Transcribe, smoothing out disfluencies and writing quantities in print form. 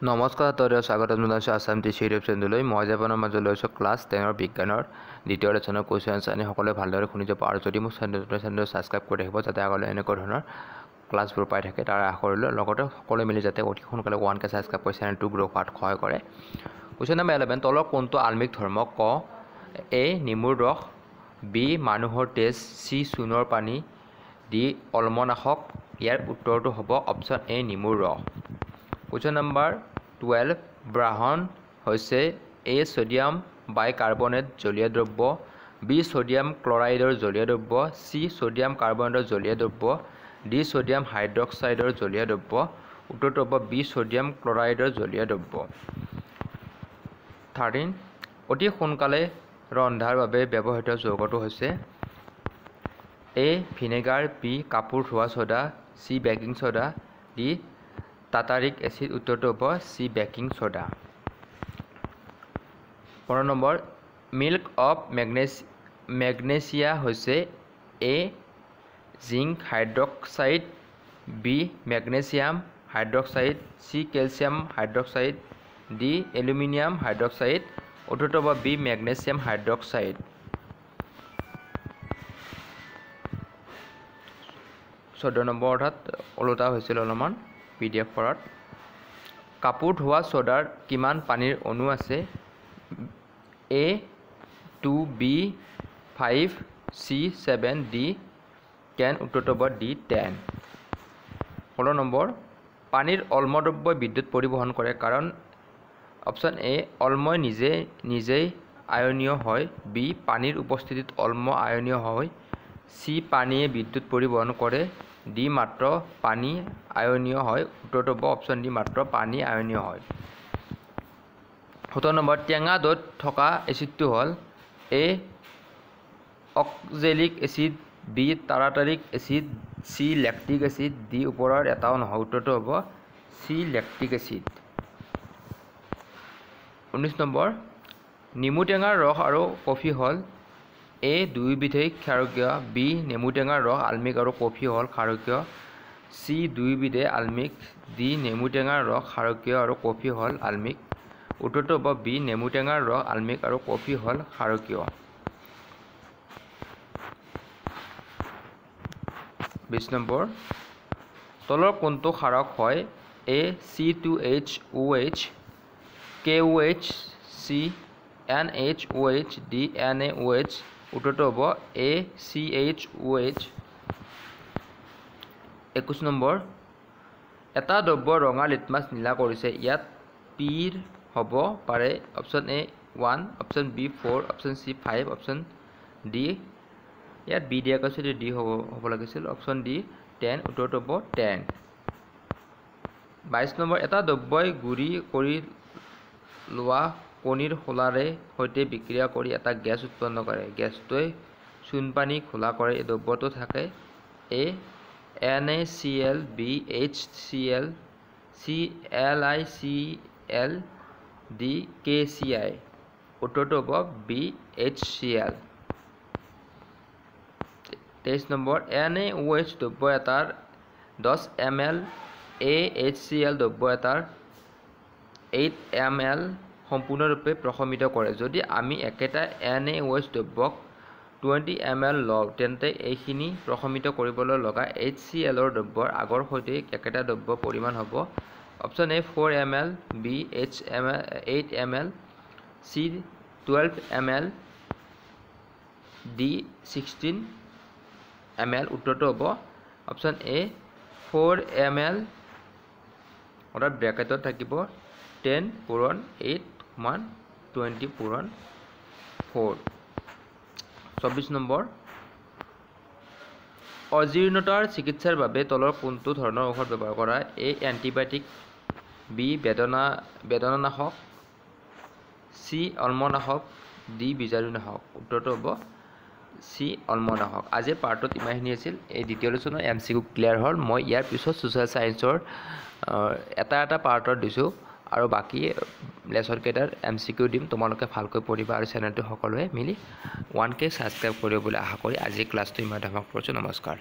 নমস্কাৰ তৰিয় স্বাগতম জনাইছোঁ আছাম টিচি ইউটিউব চেনেললৈ। মই আপোনাৰ মাজলৈ লৈছোঁ ক্লাছ 10 বিজ্ঞানৰ দ্বিতীয় লেচনৰ কুৱেশ্যন আনচাৰ সকলোৱে ভালদৰে শুনি যাব আৰু যদি মোৰ চেনেলটো ছাবস্ক্ৰাইব কৰি ৰাখিব যাতে আগলৈ এনেকুৱা ধৰণৰ ক্লাছবোৰ পাই থাকে তাৰ আশা কৰিলোঁ। লগতে সকলোৱে মিলি যাতে অতি সোনকালে 1K ছাবস্ক্ৰাইব কৰি চেনেলটো গ্ৰ' হোৱাত সহায় কৰে। কুৱেশ্যন নম্বৰ 11, তলৰ কোনটো আলমিক ধৰ্ম? ক এ নেমুৰ ৰস, বি মানুহৰ তেজ, চি চূণৰ পানী, ডি অল্মনাশক। ইয়াৰ উত্তৰটো হ'ব অপশ্যন এ নেমুৰ ৰস। কুৱেশ্যন নম্বৰ 12, ব্ৰাহন হৈছে এ ছডিয়াম বাইকাৰ্বনেট জলীয় দ্ৰব্য, বি ছডিয়াম ক্লৰাইডৰ জলীয় দ্ৰব্য, চি ছডিয়াম কাৰ্বনেটৰ জলীয় দ্ৰব্য, ডি ছডিয়াম হাইড্ৰক্সাইডৰ জলীয় দ্ৰব্য। উত্তৰটো হ'ব বি ছডিয়াম ক্লৰাইডৰ জলীয় দ্ৰব্য। 13, অতি সোনকালে ৰন্ধাৰ বাবে ব্যৱহৃত যৌগটো হৈছে এ ভিনেগাৰ, বি কাপোৰ ধোৱা soda, C baking soda, D tartaric acid. উত্তৰটো হ'ব চি বেকিং ছ'ডা। 15 নম্বৰ, মিল্ক অফ মেগনেছিয়া হৈছে A zinc hydroxide, B magnesium hydroxide, C calcium hydroxide, D aluminium hydroxide. উত্তৰটো হ'ব বি মেগনেছিয়াম হাইড্ৰক্সাইড। 14 নম্বৰ অৰ্থাৎ ওলোটা হৈছিল অলপমান PDF পঢ়াত। কাপোৰ ধোৱা ছ'ডাৰ কিমান পানীৰ অণু আছে? এ 2, বি 5, চি 7, ডি 10। উত্তৰটো হ'ব ডি 10। 16 নম্বৰ, পানীৰ অম্লদ্ৰব্যই বিদ্যুৎ পৰিবহণ কৰে কাৰণ অপশ্যন এ অম্লই নিজেই আয়নীয় হয়, বি পানীৰ উপস্থিতিত অম্ল আয়নীয় হয়, চি পানীয়ে বিদ্যুৎ পৰিবহণ কৰে, ডি মাত্ৰ পানী আয়নীয় হয়। উত্তৰটো হ'ব অপশ্যন ডি মাত্ৰ পানী আয়নীয় হয়। 17 নম্বৰ, টেঙা দৈত থকা এচিডটো হ'ল A oxalic acid, B tartaric acid, C lactic acid, D ওপৰৰ এটাও নহয়। উত্তৰটো হ'ব চি লেক্টিক এচিড। 19 নম্বৰ, নেমু টেঙাৰ ৰস আৰু কফি হ'ল এ দুয়োবিধেই ক্ষাৰকীয়, বি নেমু টেঙাৰ ৰস আলমিক আৰু কফি হ'ল ক্ষাৰকীয়, চি দুয়োবিধেই আলমিক, ডি নেমু টেঙাৰ ৰস ক্ষাৰকীয় আৰু কফি হ'ল আলমিক। উত্তৰটো হ'ব বি নেমু টেঙাৰ ৰস আলমিক আৰু কফি হ'ল ক্ষাৰকীয়। 20 নম্বৰ, তলৰ কোনটো ক্ষাৰক হয়? এ C2H OH, KOH, C NaOH, D NaOH। উত্তৰটো হ'ব এ CHOH। 21 নম্বৰ, এটা দ্ৰব্য ৰঙা লিটমাছ নীলা কৰিছে, ইয়াত পিৰ হ'ব পাৰে option A 1, option B 4, option C 5, option D, ইয়াত বি দিয়া কৈছে ডি হ'ব লাগিছিল, অপশ্যন ডি 10। উত্তৰটো হ'ব 10। 22 নম্বৰ, এটা দ্ৰব্যই গুৰি কৰি লোৱা কণীৰ খোলাৰে সৈতে বিক্ৰিয়া কৰি এটা গেছ উৎপন্ন কৰে, গেছটোৱে চূণপানী ঘোলা কৰে। এই দ্ৰব্যটো থাকে A NaCl, B HCl, C LiCl, D KCl। উত্তৰটো হ'ব বি HCl। 23 নম্বৰ, NaOH দ্ৰব্য এটাৰ 10 ml, HCl দ্ৰব্য এটাৰ 8 ml সম্পূৰ্ণৰূপে প্ৰশমিত কৰে। যদি আমি একেটা NaOH দ্ৰব্যক 20 ml লওঁ তেন্তে এইখিনি প্ৰশমিত কৰিবলৈ লগা HClৰ দ্ৰব্যৰ আগৰ সৈতে একেটা দ্ৰব্য পৰিমাণ হ'ব option A 4 ml, B 8 ml, C 12 ml, D 16 ml। উত্তৰটো হ'ব অপশ্যন এ 4 ml, অৰ্থাৎ ব্ৰেকেটত থাকিব 10 পূৰণ 8 সমান 20 পূৰণ 4। 24 নম্বৰ, অজীৰ্ণতাৰ চিকিৎসাৰ বাবে তলৰ কোনটো ধৰণৰ ঔষধ ব্যৱহাৰ কৰা? এ এণ্টিবায়টিক, বি বেদনানাশক, চি অম্লনাশক, ডি বীজাণুনাশক। উত্তৰটো হ'ব চি অম্লনাশক। আজিৰ পাৰ্টত ইমানখিনি আছিল। এই দ্বিতীয় লেচনৰ MCQ ক্লিয়াৰ হ'ল। মই ইয়াৰ পিছত ছ'চিয়েল ছায়েন্সৰ এটা পাৰ্টত দিছোঁ আৰু বাকী লেচনকেইটাৰ MCQ দিম। তোমালোকে ভালকৈ পঢ়িবা আৰু চেনেলটো সকলোৱে মিলি 1K ছাবস্ক্ৰাইব কৰিব বুলি আশা কৰি আজিৰ ক্লাছটো ইমান সমাপ্ত কৰিছোঁ। নমস্কাৰ।